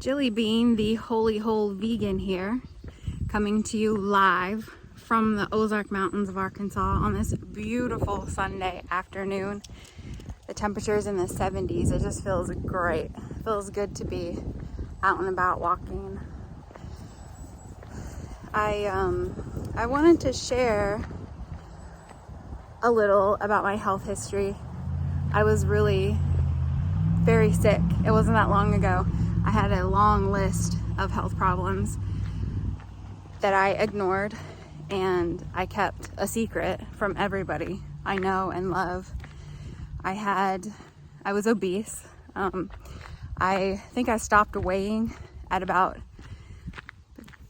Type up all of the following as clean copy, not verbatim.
Jilly Bean, the Holy Hole Vegan here, coming to you live from the Ozark Mountains of Arkansas on this beautiful Sunday afternoon. The temperature's in the 70s. It just feels great. It feels good to be out and about walking. I wanted to share a little about my health history. I was really very sick. It wasn't that long ago. I had a long list of health problems that I ignored, and I kept a secret from everybody I know and love. I was obese. I think I stopped weighing at about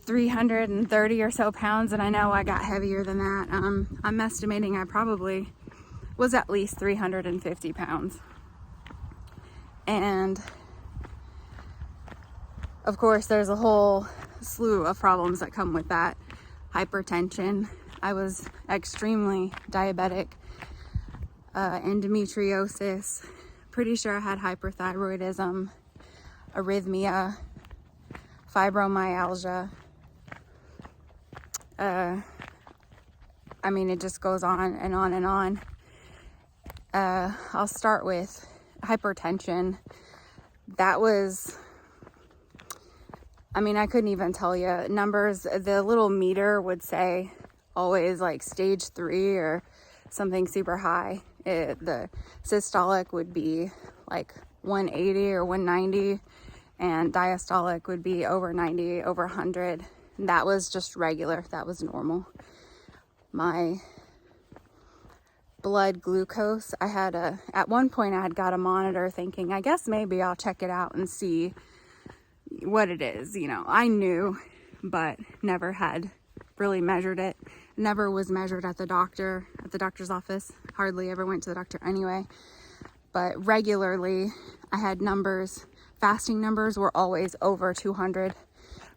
330 or so pounds, and I know I got heavier than that. I'm estimating I probably was at least 350 pounds. And of course, there's a whole slew of problems that come with that. Hypertension. I was extremely diabetic. Endometriosis. Pretty sure I had hyperthyroidism. Arrhythmia. Fibromyalgia. It just goes on and on and on. I'll start with hypertension. That was, I couldn't even tell you numbers. The little meter would say always like stage 3 or something super high. The systolic would be like 180 or 190, and diastolic would be over 90, over 100. That was just regular. That was normal. My blood glucose, at one point I had got a monitor thinking, I guess maybe I'll check it out and see what it is. I knew, but never had really measured it. Never was measured at the doctor's office. Hardly ever went to the doctor anyway. But regularly I had numbers. Fasting numbers were always over 200.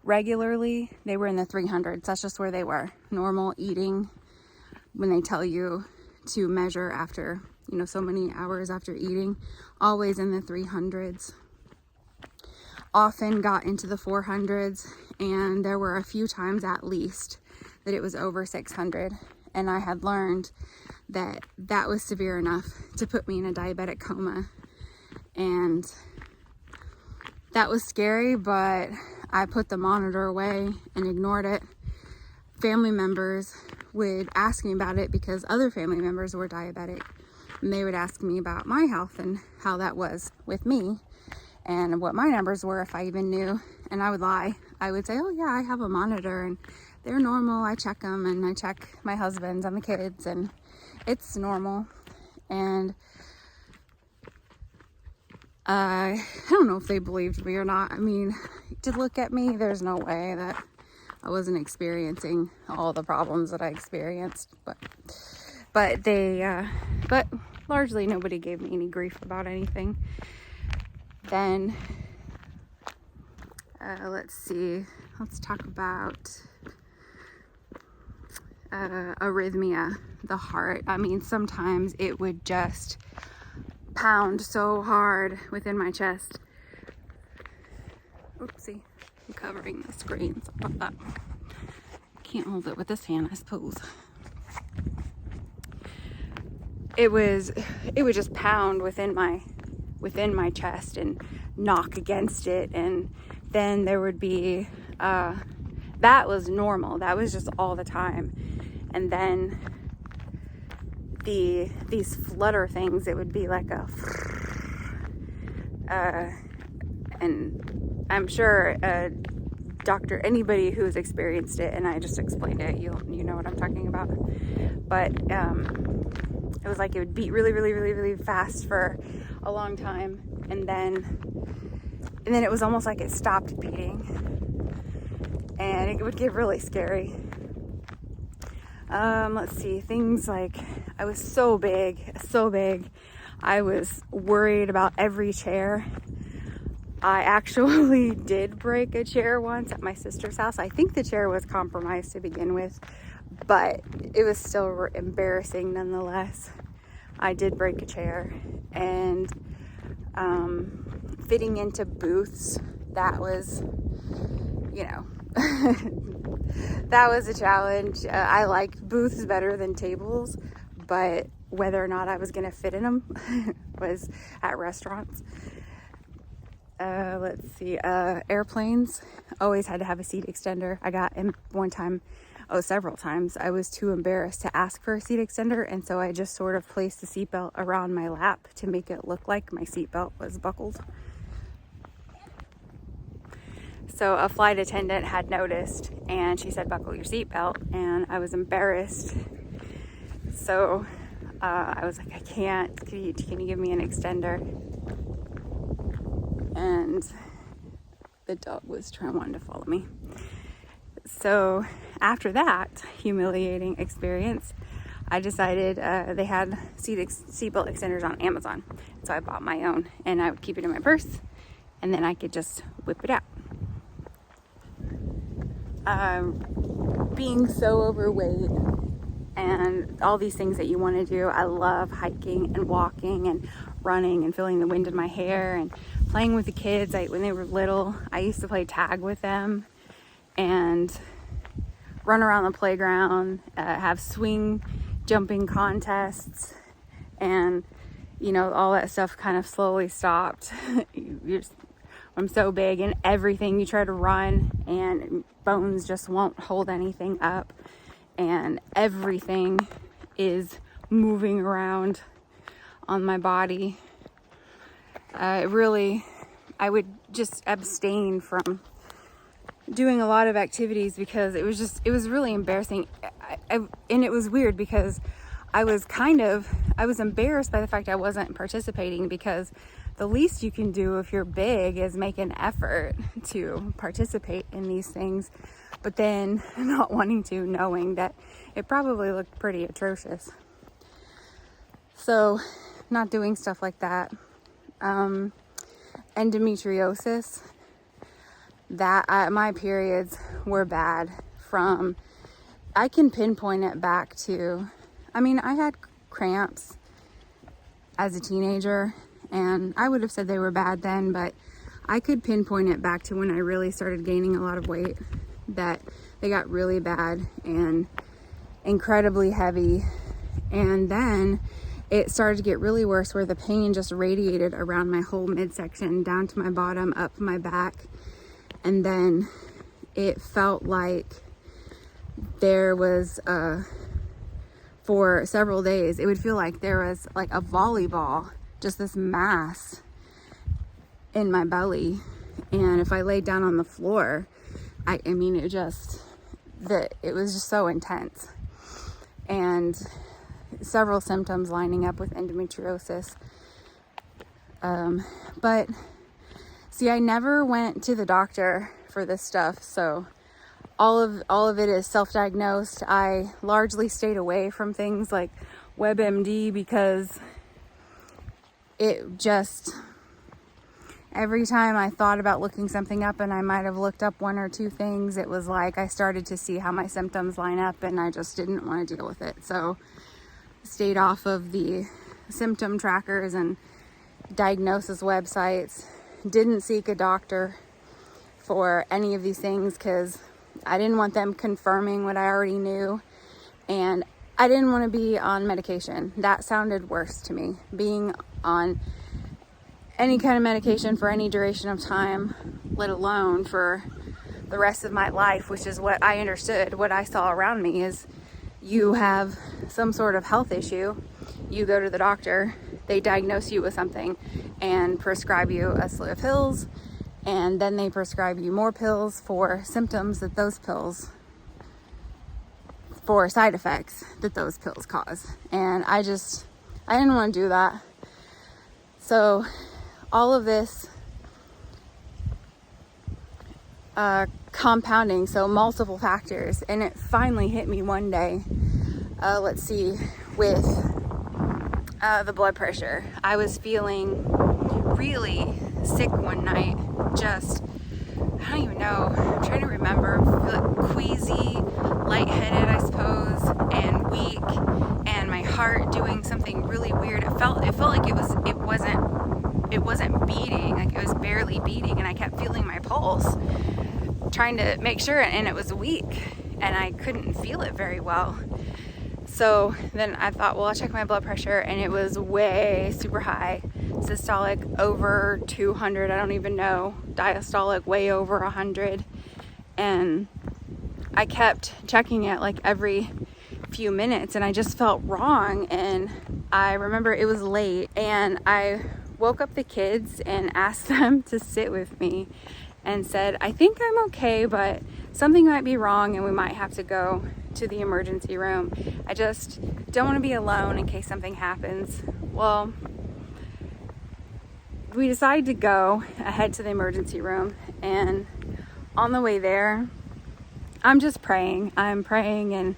Regularly they were in the 300s. That's just where they were. Normal eating, when they tell you to measure after, so many hours after eating, always in the 300s. Often got into the 400s, and there were a few times at least that it was over 600. And I had learned that that was severe enough to put me in a diabetic coma. And that was scary, but I put the monitor away and ignored it. Family members would ask me about it because other family members were diabetic, and they would ask me about my health and how that was with me and what my numbers were, if I even knew. And I would lie. I would say, oh yeah, I have a monitor and they're normal. I check them, and I check my husband's and the kids, and it's normal. And I don't know if they believed me or not. To look at me, there's no way that I wasn't experiencing all the problems that I experienced, but largely nobody gave me any grief about anything. Then, let's talk about arrhythmia, the heart. Sometimes it would just pound so hard within my chest. Oopsie. I'm covering the screen, so about that. Can't hold it with this hand, I suppose. It would just pound within my chest and knock against it, and then there would be that was normal. That was just all the time. And then these flutter things, it would be like a and I'm sure anybody who's experienced it, and I just explained it, you know what I'm talking about. But it was like it would beat really, really, really, really fast for a long time, and then it was almost like it stopped beating, and it would get really scary. Let's see, things like I was so big. I was worried about every chair. I actually did break a chair once at my sister's house. I think the chair was compromised to begin with, but it was still embarrassing nonetheless. I did break a chair, and fitting into booths that was, that was a challenge. I like booths better than tables, but whether or not I was going to fit in them was at restaurants. Let's see, airplanes always had to have a seat extender. I got in several times, I was too embarrassed to ask for a seat extender, and so I just sort of placed the seatbelt around my lap to make it look like my seatbelt was buckled. So a flight attendant had noticed, and she said, "Buckle your seatbelt," and I was embarrassed. So I was like, "I can't. Can you give me an extender?" And the dog was wanting to follow me. So after that humiliating experience, I decided they had seatbelt extenders on Amazon. So I bought my own, and I would keep it in my purse, and then I could just whip it out. Being so overweight and all these things that you want to do, I love hiking and walking and running and feeling the wind in my hair and playing with the kids. When they were little, I used to play tag with them and run around the playground, have swing jumping contests, and all that stuff kind of slowly stopped. I'm so big, and everything you try to run and bones just won't hold anything up, and everything is moving around on my body. I would just abstain from doing a lot of activities because it was really embarrassing. And it was weird because I was embarrassed by the fact I wasn't participating, because the least you can do if you're big is make an effort to participate in these things, but then not wanting to, knowing that it probably looked pretty atrocious. So not doing stuff like that. Endometriosis, my periods were bad I can pinpoint it back to, I had cramps as a teenager, and I would have said they were bad then, but I could pinpoint it back to when I really started gaining a lot of weight, that they got really bad and incredibly heavy. And then it started to get really worse, where the pain just radiated around my whole midsection, down to my bottom, up my back. And then it felt like there was, for several days, it would feel like there was like a volleyball, just this mass in my belly. And if I laid down on the floor, it was just so intense. And several symptoms lining up with endometriosis. But see, I never went to the doctor for this stuff, so all of it is self-diagnosed. I largely stayed away from things like WebMD because every time I thought about looking something up, and I might have looked up one or two things, it was like I started to see how my symptoms line up, and I just didn't want to deal with it. So stayed off of the symptom trackers and diagnosis websites. Didn't seek a doctor for any of these things because I didn't want them confirming what I already knew, and I didn't want to be on medication. That sounded worse to me. Being on any kind of medication for any duration of time, let alone for the rest of my life, which is what I understood. What I saw around me is, you have some sort of health issue, you go to the doctor, they diagnose you with something and prescribe you a slew of pills, and then they prescribe you more pills for symptoms that those pills, for side effects that those pills cause. And I didn't want to do that. So all of this compounding, so multiple factors, and it finally hit me one day, with the blood pressure. I was feeling really sick one night, I don't even know, I'm trying to remember, queasy, lightheaded, I suppose, and weak, and my heart doing something really weird. It felt like it wasn't it wasn't beating, like it was barely beating, and I kept feeling my pulse, trying to make sure, and it was weak, and I couldn't feel it very well. So then I thought, well, I'll check my blood pressure, and it was way super high. Systolic over 200, I don't even know. Diastolic way over 100. And I kept checking it like every few minutes, and I just felt wrong. And I remember it was late, and I woke up the kids and asked them to sit with me and said, I think I'm okay, but something might be wrong and we might have to go to the emergency room. I just don't want to be alone in case something happens. Well, we decided to go ahead to the emergency room, and on the way there, I'm just praying. I'm praying and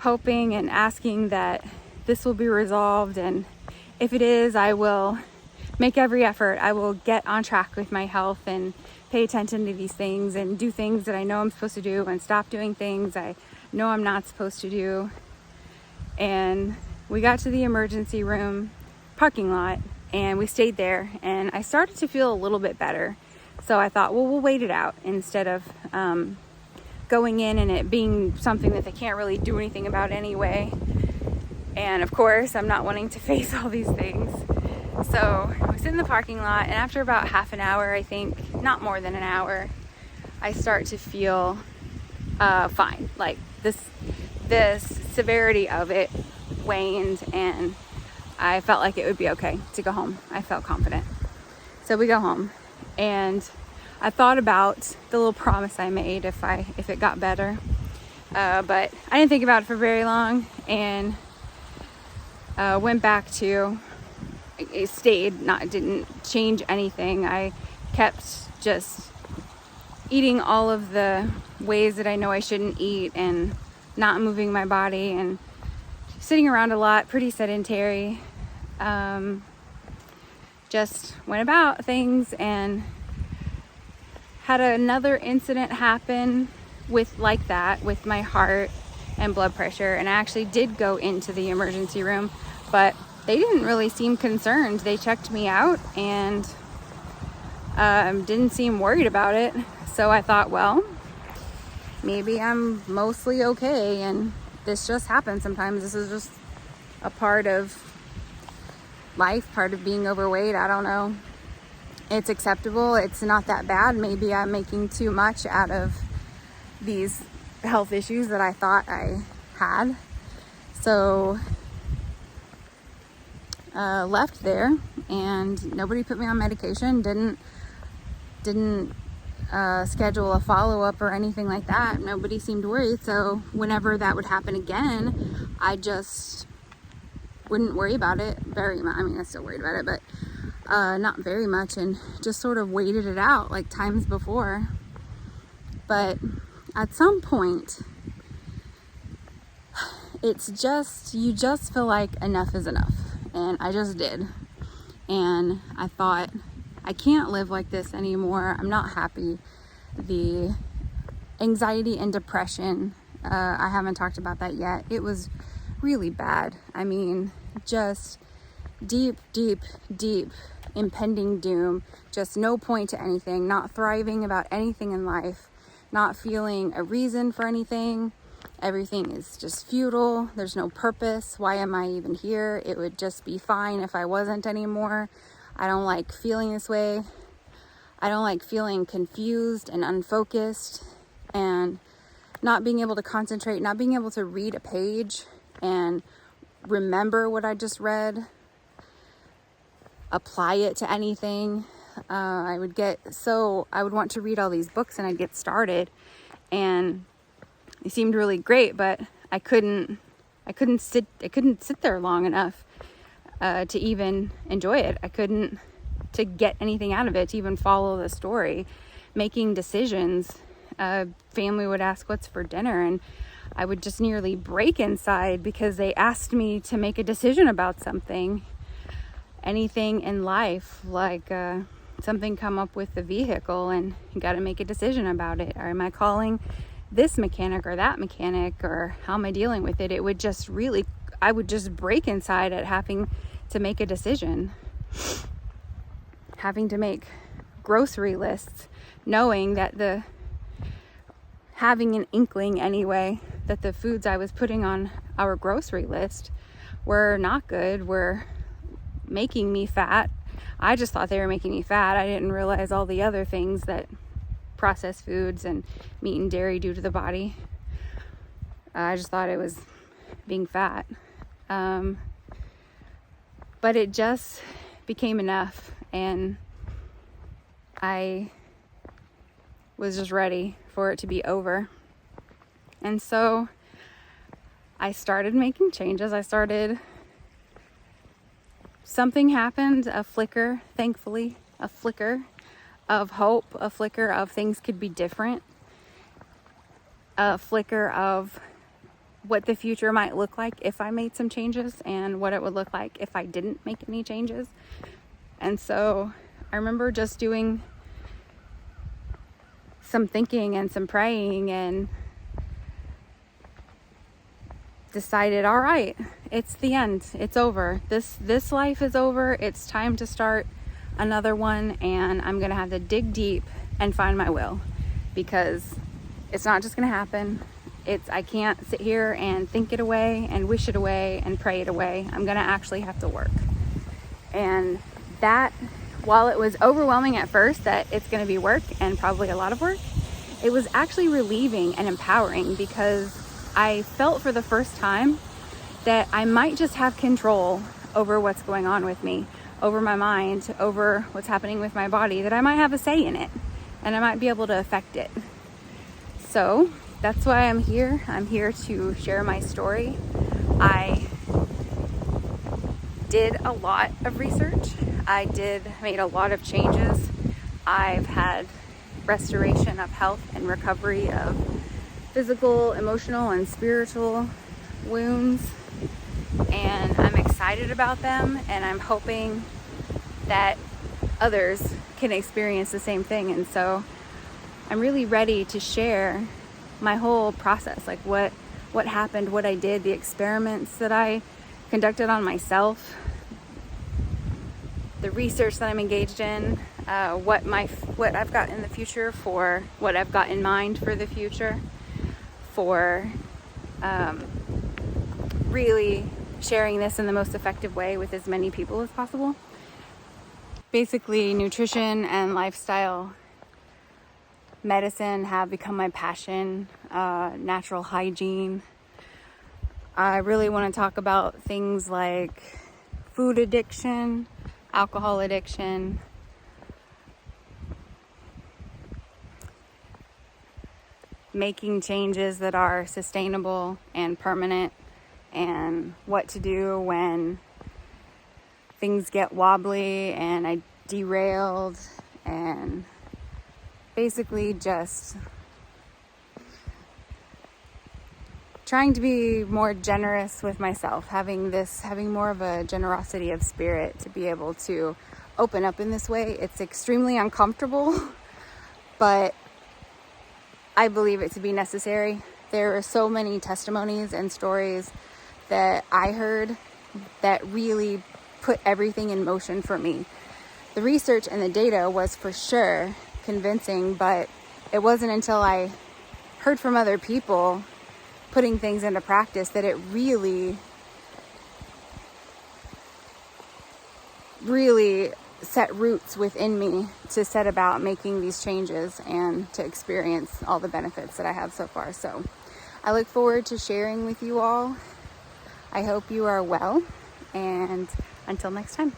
hoping and asking that this will be resolved, and if it is, I will make every effort. I will get on track with my health and pay attention to these things and do things that I know I'm supposed to do and stop doing things I know I'm not supposed to do. And we got to the emergency room parking lot, and we stayed there, and I started to feel a little bit better. So I thought, well, we'll wait it out instead of going in and it being something that they can't really do anything about anyway. And of course, I'm not wanting to face all these things. So we sit in the parking lot, and after about half an hour, I think, not more than an hour, I start to feel fine. Like the severity of it waned, and I felt like it would be okay to go home. I felt confident. So we go home, and I thought about the little promise I made if it got better, but I didn't think about it for very long, and went back to, it stayed, didn't change anything. I kept just eating all of the ways that I know I shouldn't eat, and not moving my body, and sitting around a lot, pretty sedentary. Just went about things, and had another incident happen with my heart and blood pressure, and I actually did go into the emergency room, but they didn't really seem concerned. They checked me out and didn't seem worried about it. So I thought, well, maybe I'm mostly okay, and this just happens sometimes. This is just a part of life, part of being overweight. I don't know. It's acceptable. It's not that bad. Maybe I'm making too much out of these health issues that I thought I had. So left there, and nobody put me on medication, didn't schedule a follow-up or anything like that. Nobody seemed worried. So whenever that would happen again, I just wouldn't worry about it very much. I mean, I still worried about it, but not very much, and just sort of waited it out like times before. But at some point, it's just, you just feel like enough is enough. And I just did. And I thought, I can't live like this anymore. I'm not happy. The anxiety and depression, I haven't talked about that yet. It was really bad. I mean, just deep impending doom, just no point to anything, not thriving about anything in life, not feeling a reason for anything. Everything is just futile. There's no purpose. Why am I even here? It would just be fine if I wasn't anymore. I don't like feeling this way. I don't like feeling confused and unfocused, and not being able to concentrate, not being able to read a page and remember what I just read, apply it to anything. I would want to read all these books, and I'd get started, and they seemed really great, but I couldn't sit there long enough to even enjoy it. I couldn't to get anything out of it, to even follow the story. Making decisions, family would ask what's for dinner, and I would just nearly break inside because they asked me to make a decision about something. Anything in life, like something come up with the vehicle, and you got to make a decision about it. Or am I calling this mechanic or that mechanic, or how am I dealing with it? It would just I would just break inside at having to make a decision. having to make grocery lists, knowing that having an inkling anyway that the foods I was putting on our grocery list were not good, were making me fat. I just thought they were making me fat. I didn't realize all the other things that processed foods and meat and dairy do to the body. I just thought it was being fat. But it just became enough, and I was just ready for it to be over. And so I started making changes. Something happened, a flicker, thankfully, a flicker of hope, a flicker of things could be different, a flicker of what the future might look like if I made some changes and what it would look like if I didn't make any changes. And so I remember just doing some thinking and some praying and decided, all right, it's the end. It's over. This life is over. It's time to start another one, and I'm going to have to dig deep and find my will, because it's not just going to happen. I can't sit here and think it away and wish it away and pray it away. I'm going to actually have to work. And that, while it was overwhelming at first that it's going to be work and probably a lot of work, it was actually relieving and empowering, because I felt for the first time that I might just have control over what's going on with me, over my mind, over what's happening with my body, that I might have a say in it and I might be able to affect it. So that's why I'm here. I'm here to share my story. I did a lot of research. I made a lot of changes. I've had restoration of health and recovery of physical, emotional, and spiritual wounds. And I'm excited about them, and I'm hoping that others can experience the same thing. And so I'm really ready to share my whole process, like what happened, what I did, the experiments that I conducted on myself, the research that I'm engaged in, what I've got in the future, for what I've got in mind for the future, for really sharing this in the most effective way with as many people as possible. Basically, nutrition and lifestyle medicine have become my passion, natural hygiene. I really want to talk about things like food addiction, alcohol addiction, making changes that are sustainable and permanent, and what to do when things get wobbly and I derailed, and basically just trying to be more generous with myself, having more of a generosity of spirit to be able to open up in this way. It's extremely uncomfortable, but I believe it to be necessary. There are so many testimonies and stories that I heard that really put everything in motion for me. The research and the data was for sure convincing, but it wasn't until I heard from other people putting things into practice that it really set roots within me to set about making these changes and to experience all the benefits that I have so far. So I look forward to sharing with you all. I hope you are well, and until next time,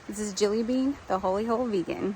this is Jilly Bean, the Holy Whole Vegan.